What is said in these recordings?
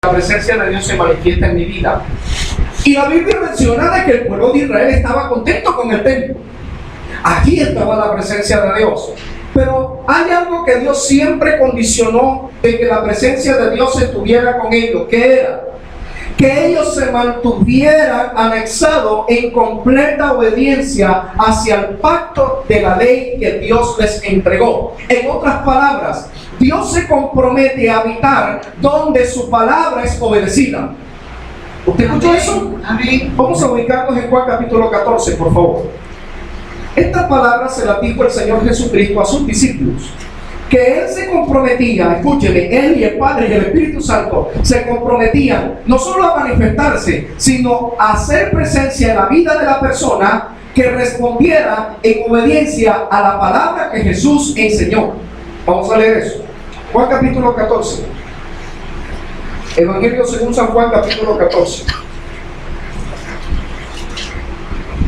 la presencia de Dios se manifiesta en mi vida. Y la Biblia menciona de que el pueblo de Israel estaba contento con el templo. Aquí estaba la presencia de Dios. Pero hay algo que Dios siempre condicionó de que la presencia de Dios estuviera con ellos. ¿Qué era? Que ellos se mantuvieran anexados en completa obediencia hacia el pacto de la ley que Dios les entregó. En otras palabras, Dios se compromete a habitar donde su palabra es obedecida. ¿Usted escuchó eso? Amén. Vamos a ubicarnos en Juan capítulo 14, por favor. Esta palabra se la dijo el Señor Jesucristo a sus discípulos, que Él se comprometía, escúcheme, Él y el Padre y el Espíritu Santo se comprometían no solo a manifestarse, sino a hacer presencia en la vida de la persona que respondiera en obediencia a la palabra que Jesús enseñó. Vamos a leer eso. Juan capítulo 14. Evangelio según San Juan capítulo 14.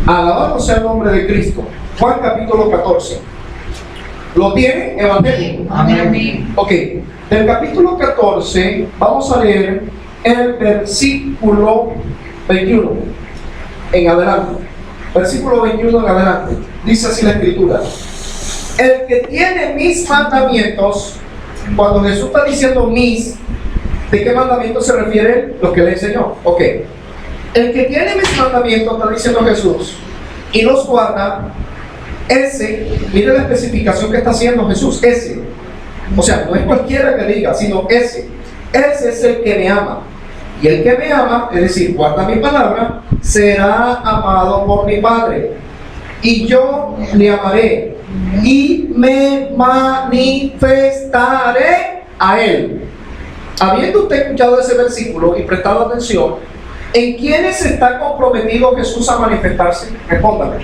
Alabado sea el nombre de Cristo. Juan capítulo 14. ¿Lo tiene? Evangelio. Amén. Ok. Del capítulo 14 vamos a leer el versículo 21 en adelante. Versículo 21 en adelante. Dice así la Escritura: el que tiene mis mandamientos. Cuando Jesús está diciendo mis, ¿de qué mandamientos se refiere? Los que le enseñó. Ok. El que tiene mis mandamientos, está diciendo Jesús, y los guarda, ese, mire la especificación que está haciendo Jesús, ese. O sea, no es cualquiera que diga, sino ese. Ese es el que me ama. Y el que me ama, es decir, guarda mi palabra, será amado por mi Padre. Y yo le amaré y me manifestaré a él. Habiendo usted escuchado ese versículo y prestado atención, ¿en quiénes está comprometido Jesús a manifestarse? Respóndame.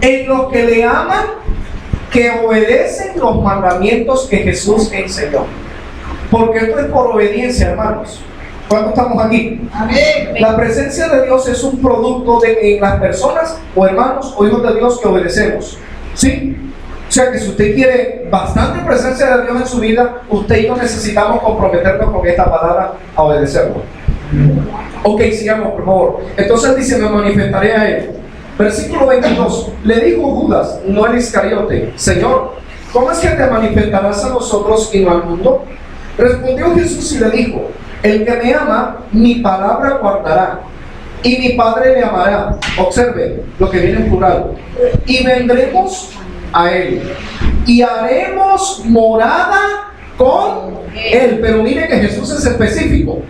En los que le aman, que obedecen los mandamientos que Jesús enseñó. Porque esto es por obediencia, hermanos. ¿Cuántos estamos aquí? Amén. La presencia de Dios es un producto de en las personas o hermanos o hijos de Dios que obedecemos. ¿Sí? O sea que si usted quiere bastante presencia de Dios en su vida, usted y yo necesitamos comprometernos con esta palabra a obedecerlo. Ok, sigamos por favor. Entonces dice, me manifestaré a él. Versículo 22. Le dijo Judas, no el Iscariote: Señor, ¿cómo es que te manifestarás a nosotros y no al mundo? Respondió Jesús y le dijo: el que me ama, mi palabra guardará, y mi Padre le amará. Observe lo que viene en plural. Y vendremos a él, y haremos morada con él. Pero mire que Jesús es específico.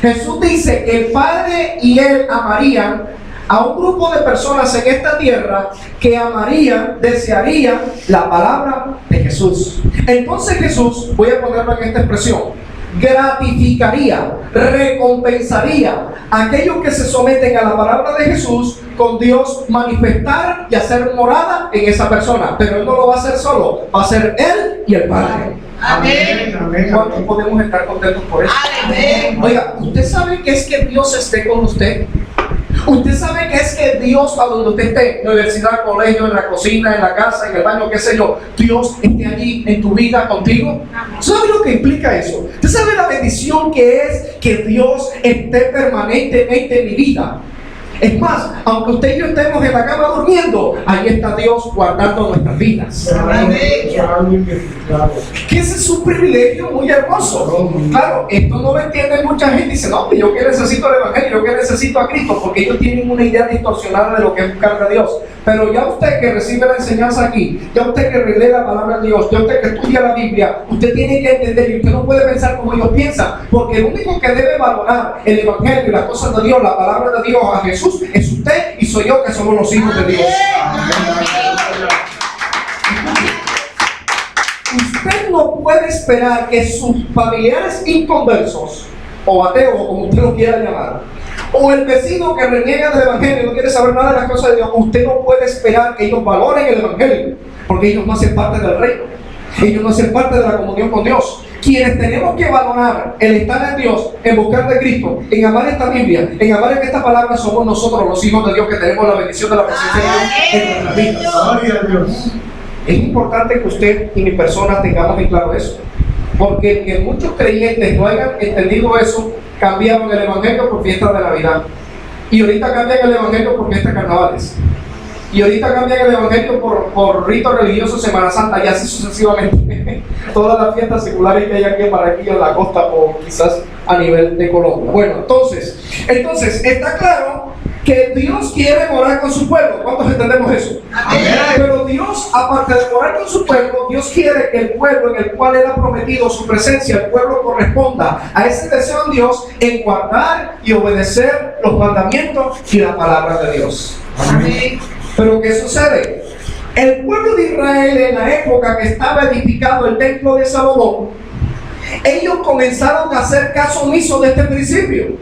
Jesús dice que el Padre y él amarían a un grupo de personas en esta tierra que amarían, desearían la palabra de Jesús. Entonces Jesús, voy a ponerlo en esta expresión, gratificaría, recompensaría a aquellos que se someten a la palabra de Jesús con Dios manifestar y hacer morada en esa persona. Pero Él no lo va a hacer solo, va a ser Él y el Padre. Amén. ¿Cuántos podemos estar contentos por eso? Amén. Oiga, ¿usted sabe que es que Dios esté con usted? ¿Usted sabe que es que Dios, a donde usted esté, en la universidad, colegio, en la cocina, en la casa, en el baño, qué sé yo, Dios esté allí en tu vida contigo? ¿Sabe lo que implica eso? ¿Usted sabe la bendición que es que Dios esté permanentemente en mi vida? Es más, aunque usted y yo estemos en la cama durmiendo, ahí está Dios guardando nuestras vidas. Amén. Que ese es un privilegio muy hermoso. Claro, esto no lo entiende mucha gente y dice, no, yo que necesito el Evangelio, yo que necesito a Cristo, porque ellos tienen una idea distorsionada de lo que es buscar a Dios. Pero ya usted que recibe la enseñanza aquí, ya usted que relee la palabra de Dios, ya usted que estudia la Biblia, usted tiene que entender y usted no puede pensar como ellos piensan, porque el único que debe valorar el Evangelio y las cosas de Dios, la palabra de Dios, a Jesús, es usted y soy yo, que somos los hijos de Dios. Usted no puede esperar que sus familiares inconversos, o ateos, como usted lo quiera llamar, o el vecino que reniega del Evangelio y no quiere saber nada de las cosas de Dios, usted no puede esperar que ellos valoren el Evangelio, porque ellos no hacen parte del reino, ellos no hacen parte de la comunión con Dios. Quienes tenemos que valorar el estar en Dios, en buscar de Cristo, en amar esta Biblia, en amar en esta palabra, somos nosotros los hijos de Dios, que tenemos la bendición de la presencia de Dios en nuestras vidas. Gloria a Dios. Es importante que usted y mi persona tengamos en claro eso. Porque que muchos creyentes no hayan entendido eso, cambiaron el evangelio por fiesta de Navidad. Y ahorita cambian el evangelio por fiestas carnavales. Y ahorita cambian el evangelio por ritos religiosos, Semana Santa, y así sucesivamente. Todas las fiestas seculares que hay aquí en Barranquilla, en la costa, o quizás a nivel de Colombia. Bueno, entonces está claro que Dios quiere morar con su pueblo. ¿Cuántos entendemos eso? Amén. Pero Dios, aparte de morar con su pueblo, Dios quiere que el pueblo en el cual Él ha prometido su presencia, el pueblo corresponda a ese deseo en Dios en guardar y obedecer los mandamientos y la palabra de Dios. Amén. Pero ¿qué sucede? El pueblo de Israel, en la época que estaba edificado el templo de Salomón, ellos comenzaron a hacer caso omiso de este principio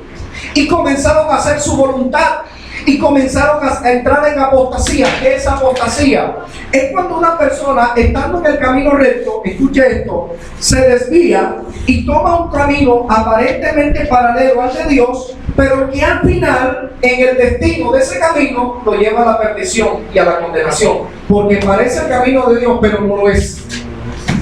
y comenzaron a hacer su voluntad y comenzaron a entrar en apostasía. ¿Qué es apostasía? Es cuando una persona, estando en el camino recto, escuche esto, se desvía y toma un camino aparentemente paralelo al de Dios, pero que al final, en el destino de ese camino, lo lleva a la perdición y a la condenación, porque parece el camino de Dios, pero no lo es.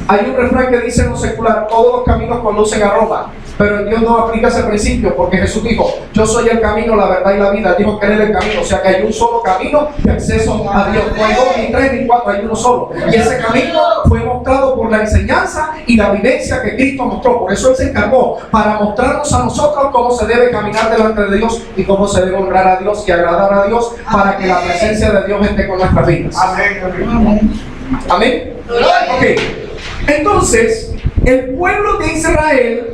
Hay un refrán que dice en lo secular: todos los caminos conducen a Roma. Pero en Dios no aplica ese principio, porque Jesús dijo: yo soy el camino, la verdad y la vida. Dijo que Él es el camino, o sea que hay un solo camino de acceso a Dios. No hay dos, ni tres, ni cuatro, hay uno solo. Y ese camino fue mostrado por la enseñanza y la vivencia que Cristo mostró. Por eso Él se encargó, para mostrarnos a nosotros cómo se debe caminar delante de Dios y cómo se debe honrar a Dios y agradar a Dios, para que la presencia de Dios esté con nuestras vidas. Amén. Amén. Ok. Entonces, el pueblo de Israel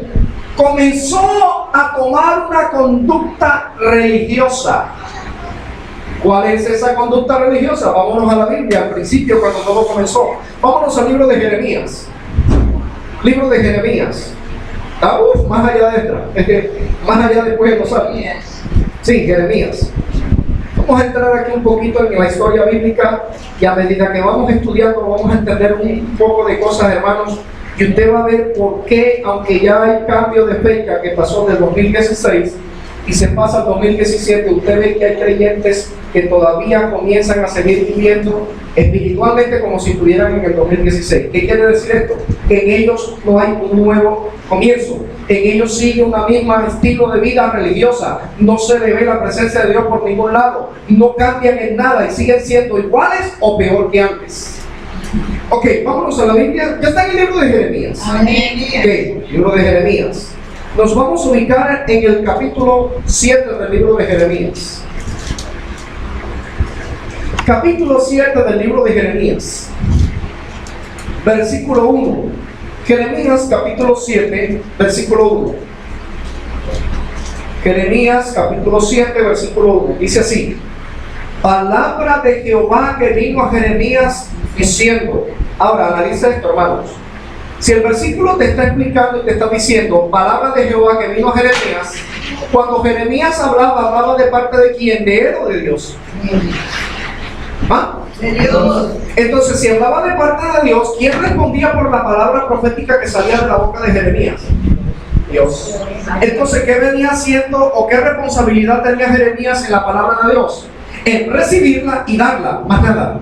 comenzó a tomar una conducta religiosa. ¿Cuál es esa conducta religiosa? Vámonos a la Biblia, al principio, cuando todo comenzó. Vámonos al libro de Jeremías. Libro de Jeremías. Más allá de esta. Más allá después de los años. Sí, Jeremías. Vamos a entrar aquí un poquito en la historia bíblica, y a medida que vamos estudiando vamos a entender un poco de cosas, hermanos. Y usted va a ver por qué, aunque ya hay cambio de fecha que pasó del 2016 y se pasa al 2017, usted ve que hay creyentes que todavía comienzan a seguir viviendo espiritualmente como si estuvieran en el 2016. ¿Qué quiere decir esto? Que en ellos no hay un nuevo comienzo. En ellos sigue una misma estilo de vida religiosa. No se le ve la presencia de Dios por ningún lado. No cambian en nada y siguen siendo iguales o peor que antes. Ok, vámonos a la Biblia. Ya está en el libro de Jeremías. Amén. Ok, libro de Jeremías. Nos vamos a ubicar en el capítulo 7 del libro de Jeremías. Capítulo 7 del libro de Jeremías. Versículo 1. Jeremías capítulo 7, versículo 1. Jeremías capítulo 7, versículo 1. Dice así: palabra de Jehová que vino a Jeremías diciendo. Ahora analiza esto, hermanos. Si el versículo te está explicando y te está diciendo palabra de Jehová que vino a Jeremías, cuando Jeremías hablaba de parte de quién, de él o de Dios. ¿Ah? De Dios. Entonces, si hablaba de parte de Dios, ¿quién respondía por la palabra profética que salía de la boca de Jeremías? Dios. Entonces, ¿qué venía haciendo o qué responsabilidad tenía Jeremías en la palabra de Dios? En recibirla y darla, más nada.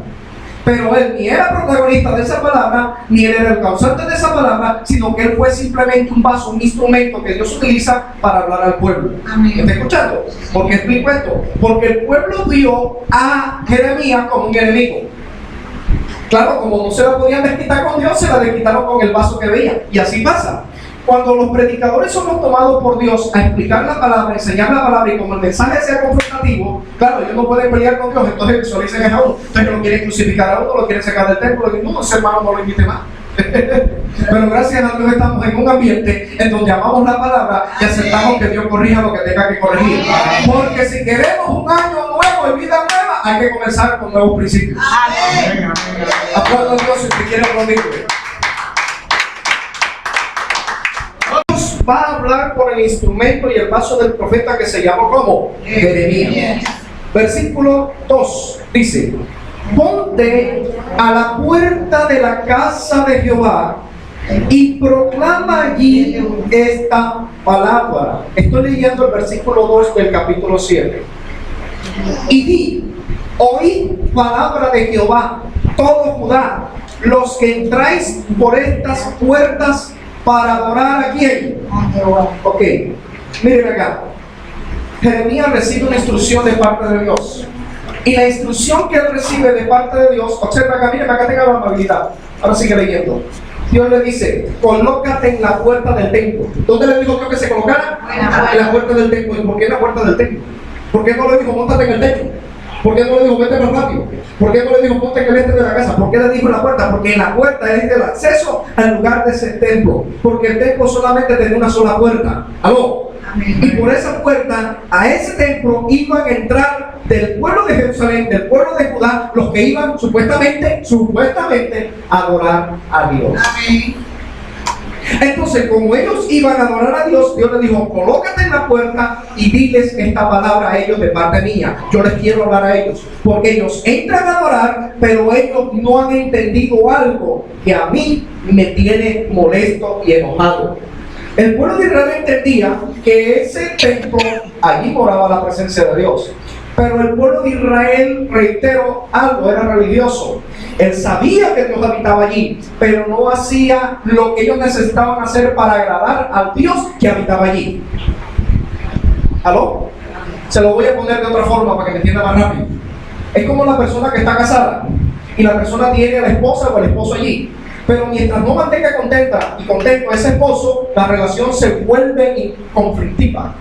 Pero él ni era protagonista de esa palabra, ni él era el causante de esa palabra, sino que él fue simplemente un vaso, un instrumento que Dios utiliza para hablar al pueblo. Amén. ¿Me está escuchando? ¿Por qué explico esto? Porque el pueblo vio a Jeremías como un enemigo. Claro, como no se la podían desquitar con Dios, se la desquitaron con el vaso que veían. Y así pasa. Cuando los predicadores somos tomados por Dios a explicar la palabra, enseñar la palabra, y como el mensaje sea confrontativo, claro, ellos no pueden pelear con Dios, entonces visualicen a uno. Entonces lo quieren crucificar a uno, lo quieren sacar del templo, y no, ese hermano no lo invite más. Pero gracias a Dios estamos en un ambiente en donde amamos la palabra y aceptamos que Dios corrija lo que tenga que corregir. Porque si queremos un año nuevo y vida nueva, hay que comenzar con nuevos principios. Amén. Aplaudan a Dios si usted quiere aplaudirle. Dios va a hablar por el instrumento y el vaso del profeta que se llamó como Jeremías. Versículo 2 dice: ponte a la puerta de la casa de Jehová y proclama allí esta palabra. Estoy leyendo el versículo 2 del capítulo 7. Y di: oíd palabra de Jehová, todo Judá, los que entráis por estas puertas, ¿Para adorar a quién? A Jehová. Ok, miren acá. Jeremías recibe una instrucción de parte de Dios. Y la instrucción que él recibe de parte de Dios, observa acá, miren acá, tenga la amabilidad. Ahora sigue leyendo. Dios le dice, colócate en la puerta del templo. ¿Dónde le dijo Dios que se colocara? En la puerta del templo. ¿Y por qué en la puerta del templo? ¿Por qué no le dijo, móntate en el techo? ¿Por qué no le dijo, vete más rápido? ¿Por qué no le dijo, ponte en el este de la casa? ¿Por qué le dijo en la puerta? Porque en la puerta es el acceso al lugar de ese templo. Porque el templo solamente tenía una sola puerta. ¿Aló? Amén. Y por esa puerta, a ese templo iban a entrar del pueblo de Jerusalén, del pueblo de Judá, los que iban supuestamente a adorar a Dios. Amén. Entonces, como ellos iban a adorar a Dios, Dios les dijo, colócate en la puerta y diles esta palabra a ellos de parte mía. Yo les quiero hablar a ellos, porque ellos entran a adorar, pero ellos no han entendido algo que a mí me tiene molesto y enojado. El pueblo de Israel entendía que ese templo, allí moraba la presencia de Dios. Pero el pueblo de Israel, reitero algo, era religioso. Él sabía que Dios habitaba allí, pero no hacía lo que ellos necesitaban hacer para agradar al Dios que habitaba allí. ¿Aló? Se lo voy a poner de otra forma para que me entienda más rápido. Es como la persona que está casada y la persona tiene a la esposa o al esposo allí. Pero mientras no mantenga contenta y contento a ese esposo, la relación se vuelve conflictiva.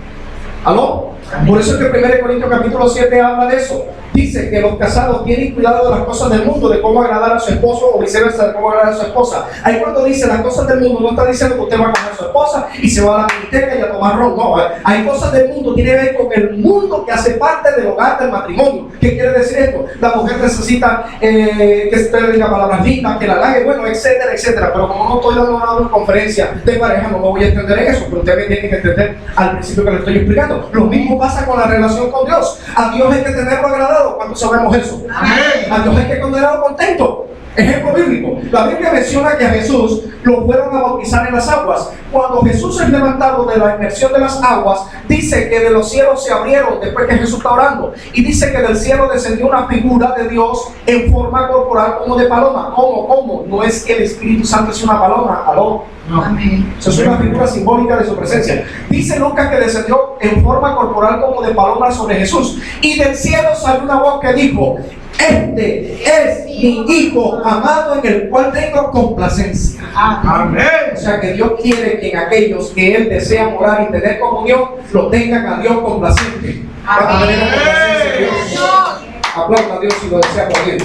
¿Aló? Por eso es que 1 Corintios capítulo 7 habla de eso. Dice que los casados tienen cuidado de las cosas del mundo, de cómo agradar a su esposo o viceversa, de cómo agradar a su esposa. Ahí cuando dice las cosas del mundo, no está diciendo que usted va a coger a su esposa y se va a la miniteca y a tomar ron. No, hay cosas del mundo, tiene que ver con el mundo que hace parte del hogar del matrimonio. ¿Qué quiere decir esto? La mujer necesita que usted diga palabras lindas, que la halague, bueno, etcétera, etcétera. Pero como no estoy dando una conferencia de pareja, no me voy a entender en eso, pero ustedes tienen que entender al principio que les estoy explicando. Lo mismo pasa con la relación con Dios. A Dios hay que tenerlo agradado. ¿Cuántos sabemos eso? Amén. A Dios hay que condenarlo contento. Ejemplo bíblico. La Biblia menciona que a Jesús lo fueron a bautizar en las aguas. Cuando Jesús es levantado de la inmersión de las aguas, dice que de los cielos se abrieron después que Jesús está orando. Y dice que del cielo descendió una figura de Dios en forma corporal como de paloma. ¿Cómo? No es que el Espíritu Santo es una paloma. ¿Aló? No. Amén. Eso es una figura simbólica de su presencia. Dice Lucas que descendió en forma corporal como de paloma sobre Jesús. Y del cielo salió una voz que dijo: este es mi Hijo amado en el cual tengo complacencia. Amén. O sea que Dios quiere que en aquellos que Él desea morar y tener comunión, lo tengan a Dios complaciente. Van a tener la complacencia de Dios. Aplauda a Dios si lo desea por Dios.